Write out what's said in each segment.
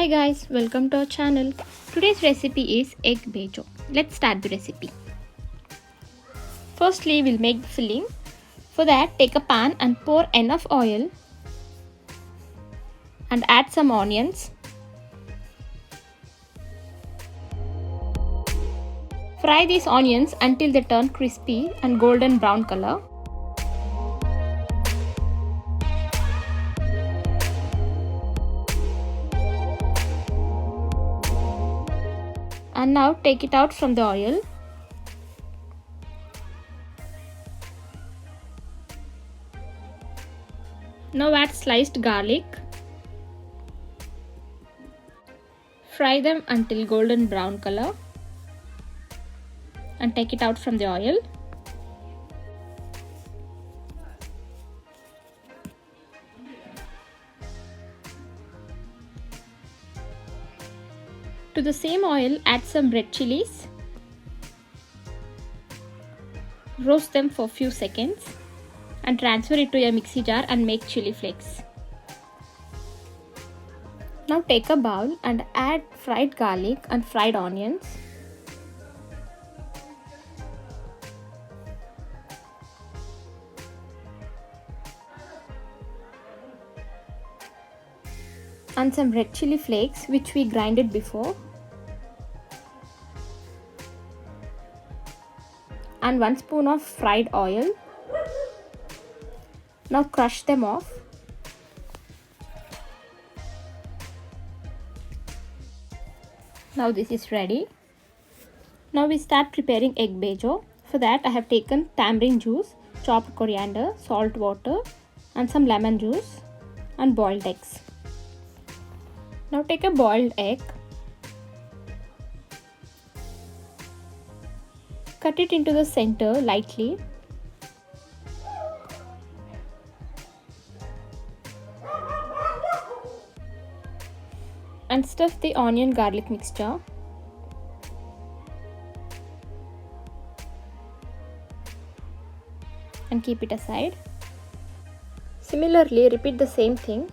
Hi guys, welcome to our channel. Today's recipe is egg bhejo. Let's start the recipe. Firstly, we'll make the filling. For that, take a pan and pour enough oil and add some onions. Fry these onions until they turn crispy and golden brown color. And now take it out from the oil. Now add sliced garlic. Fry them until golden brown color and take it out from the oil. To the same oil, add some red chilies. Roast them for a few seconds and transfer it to a mixie jar and make chili flakes. Now take a bowl and add fried garlic and fried onions. And some red chili flakes which we grinded before. And 1 spoon of fried oil. Now crush them off. Now this is ready. Now we start preparing egg bhejo. For that I have taken tamarind juice, chopped coriander, salt water and some lemon juice and boiled eggs. Now take a boiled egg. Cut it into the center lightly. And stuff the onion garlic mixture. And keep it aside. Similarly, repeat the same thing.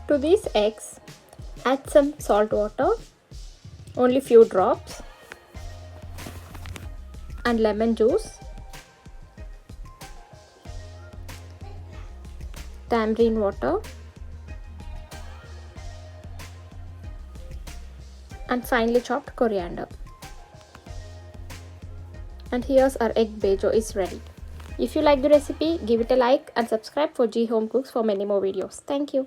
To these eggs, add some salt water, only few drops, and lemon juice, tamarind water, and finely chopped coriander. And here's our egg bhejo is ready. If you like the recipe, give it a like and subscribe for G Home Cooks for many more videos. Thank you.